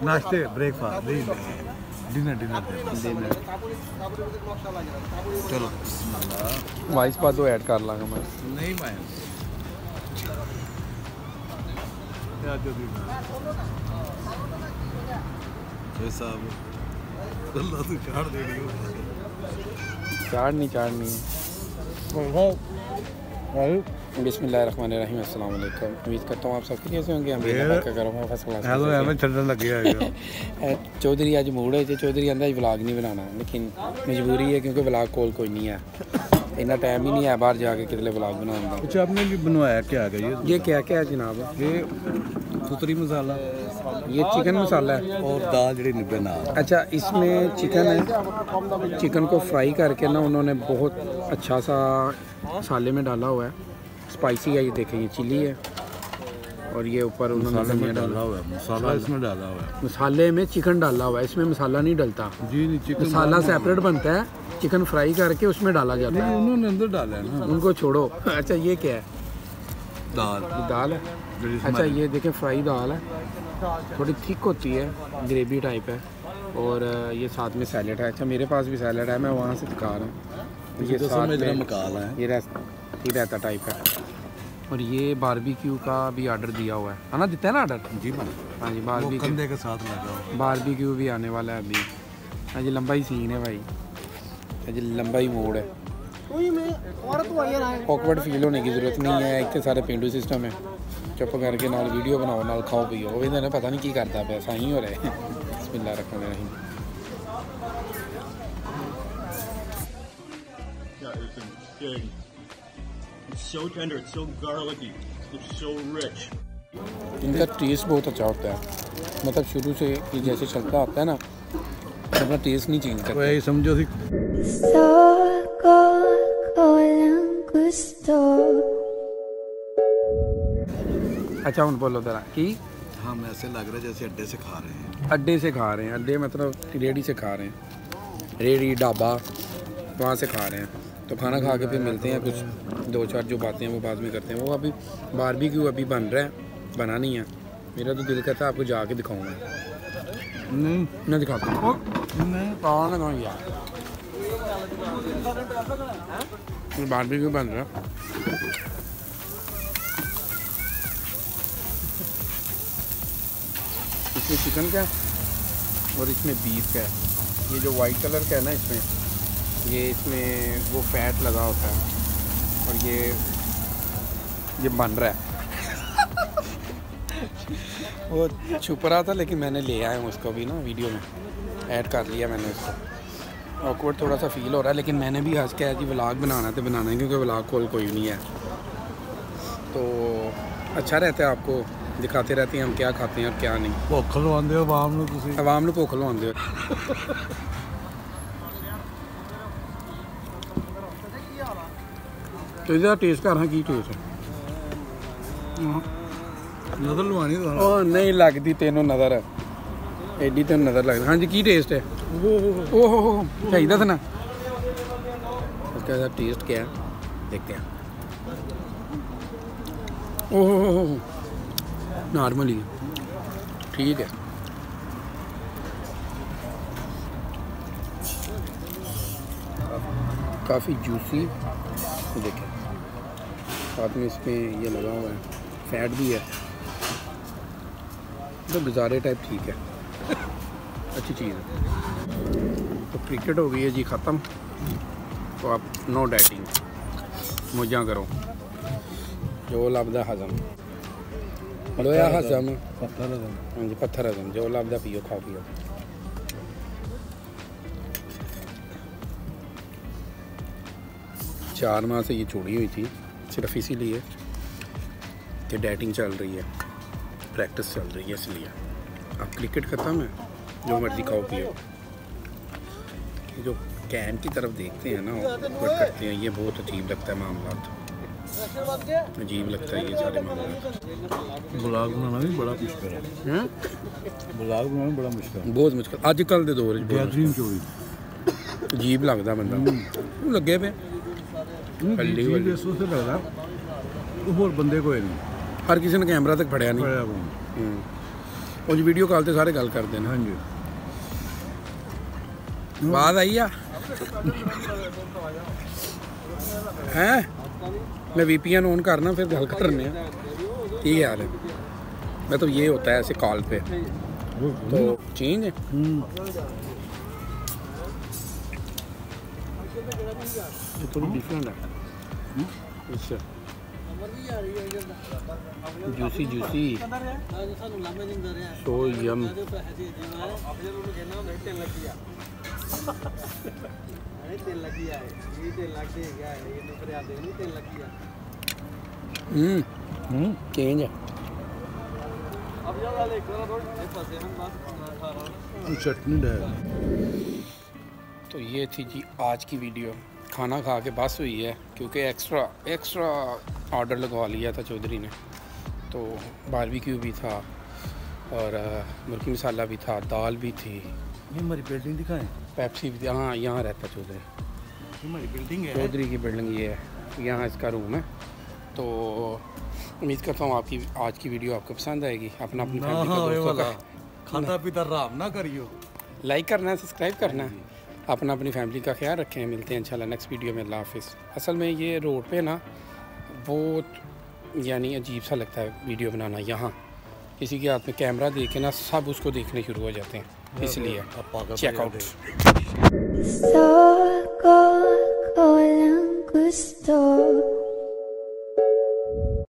नाश्ते breakfast dinner चलो vice बाद तो ऐड कर लांगा मैं नहीं मैं साहब अल्लाह तो चाड़ दे रही हो चाड़नी बिस्मिल्लाहिर्रहमानिर्रहीम अस्सलाम वालेकुम। उम्मीद करता हूँ आप सब कैसे होंगे। हम क्या कर रहा हूँ फर्स्ट क्लास चौधरी आज मूड है चौधरी आंदा व्लॉग नहीं बनाना लेकिन मजबूरी है क्योंकि व्लॉग कोई नहीं है इतना टाइम ही नहीं है बाहर जाके कितने व्लॉग बनाने का। कुछ आपने भी बनवाया क्या है ये क्या है जनाब? ये फुतरी मसाला ये चिकन मसाला है और दाल जड़ी निब्बे नाल। अच्छा इसमें चिकन है चिकन को फ्राई करके ना उन्होंने बहुत अच्छा सा मसाले में डाला हुआ है स्पाइसी है। ये देखें ये चिली है और ये ऊपर उन्होंने धनिया डाला हुआ है मसाला इसमें डाला हुआ है मसाले में चिकन डाला हुआ है इसमें मसाला नहीं डलता जी नहीं चिकन मसाला सेपरेट बनता है चिकन फ्राई करके उसमें डाला जाता है उन्होंने अंदर डाला है ना उनको छोड़ो। अच्छा ये क्या है? दाल है। अच्छा ये देखें फ्राई दाल है थोड़ी थिक होती है ग्रेवी टाइप है और ये साथ में सैलेड है। अच्छा मेरे पास भी सैलेड है मैं वहाँ से दिखा रहा हूँ। ये साथ में मकाला है ये रहता टाइप है और ये बारबेक्यू का भी ऑर्डर दिया हुआ है ना देते हैं ना ऑर्डर जी हाँ जी बारबेक्यू के साथ लगा बारबेक्यू भी आने वाला है अभी। हाँ जी लंबा ही सीन है भाई जी लंबा ही मोड है ऑकवर्ड फील होने की ज़रूरत नहीं है इतने सारे पेंडू सिस्टम है चुप करके नाल वीडियो बनाओ नाल खाओ पियो वो भी तो पता नहीं की करता पे ऐसा ही हो रहा है। बिस्मिल्लाहिर्रहमानिर्रहीम। इनका टेस्ट बहुत अच्छा होता है मतलब शुरू से ये जैसे चलता आता है ना अपना टेस्ट नहीं चेंज करता यही समझो सी अच्छा उन बोलो जरा कि हम ऐसे लग रहा है जैसे अड्डे से खा रहे हैं अड्डे मतलब रेडी से खा रहे हैं रेडी ढाबा वहाँ से खा रहे हैं तो खाना खा के फिर मिलते हैं कुछ दो चार जो बातें हैं वो बाद में करते हैं। वो अभी बारबेक्यू अभी बन रहा है बना नहीं है मेरा तो दिल करता है आपको जाके दिखाऊंगा नहीं दिखाता नहीं यार बारबेक्यू बन रहा है इसमें चिकन का और इसमें बीफ का है। ये जो वाइट कलर का है ना इसमें वो फैट लगा होता है और ये बन रहा है वो छुप रहा था लेकिन मैंने ले आया हूँ उसको भी ना वीडियो में ऐड कर लिया मैंने उसको। ऑकवर्ड थोड़ा सा फील हो रहा है लेकिन मैंने भी आज क्या है जी व्लॉग बनाना है क्योंकि व्लॉग कोई नहीं है तो अच्छा रहता है आपको दिखाते रहते हैं हम क्या खाते हैं और क्या नहीं। भुख लवांदे हो आवाम नूं भुख लवांदे हो। तो इसका टेस्ट कर की टेस्ट है नज़र लवानी नहीं लगती तेनों नज़र एडी तेन नज़र लगती। हाँ जी की टेस्ट है ओहो सही दसना इसका टेस्ट क्या है देखते हैं। ओहो नॉर्मली ठीक है काफ़ी जूसी देखें साथ में इसमें ये लगा हुआ है फैट भी है तो गुजारे टाइप ठीक है अच्छी चीज़ है। तो क्रिकेट हो गई है जी ख़त्म तो आप नो डाइटिंग मौजा करो जो लभदा हजम लोया हजम हाँ जी पत्थर हजम जो लभदा पियो खाओ पियो। चार माह से ये छोड़ी हुई थी सिर्फ इसीलिए कि डाइटिंग चल रही है प्रैक्टिस चल रही है इसलिए। अब क्रिकेट ख़त्म है जो मर्ज़ी खाओ पियो। जो कैन की तरफ देखते हैं ना वो करते हैं ये बहुत अजीब लगता है मामला अजीब लगता है ये सारे मामला। ब्लॉग बनाना भी बड़ा मुश्किल है ब्लॉग बनाना बड़ा मुश्किल है बहुत मुश्किल अजकल के दौर गैदरिंग चोरी अजीब लगता बंदा लगे पे हल्ली से लगता होर बंदे कोई नहीं हर किसी ने कैमरा तक फड़िया नहीं। और वीडियो कॉल ते सारे गल करते हैं। हाँ जी आवाज आई है मैं VPN ऑन करना फिर गल करने ठीक हाल है। मैं तो ये होता है ऐसे कॉल पे तो चेंज है। ये थोड़ी डिफरेंट है। अच्छा जूसी जूसी सो यम। चेंज है। चटनी डाल। तो ये थी जी आज की वीडियो। खाना खा के बस हुई है क्योंकि एक्स्ट्रा ऑर्डर लगवा लिया था चौधरी ने। तो बारबेक्यू भी था और मुर्गी मसाला भी था, दाल भी थी। ये हमारी बिल्डिंग दिखाएं। पेप्सी भी थी। हाँ यहाँ रहता चौधरी। हमारी बिल्डिंग है। चौधरी की बिल्डिंग ये है, यहाँ इसका रूम है। तो उम्मीद करता हूँ आपकी आज की वीडियो आपको पसंद आएगी। अपना अपनी फैमिली का दोस्तों का खाता पीता आराम ना करियो। लाइक करना है, सब्सक्राइब करना है। अपना अपनी फैमिली का ख्याल रखें। मिलते हैं इंशाल्लाह नेक्स्ट वीडियो में। अल्लाह हाफिज़। असल में ये रोड पे ना बहुत यानी अजीब सा लगता है वीडियो बनाना। यहाँ किसी के हाथ में कैमरा देखे ना सब उसको देखने शुरू हो जाते हैं, इसलिए चेकआउट।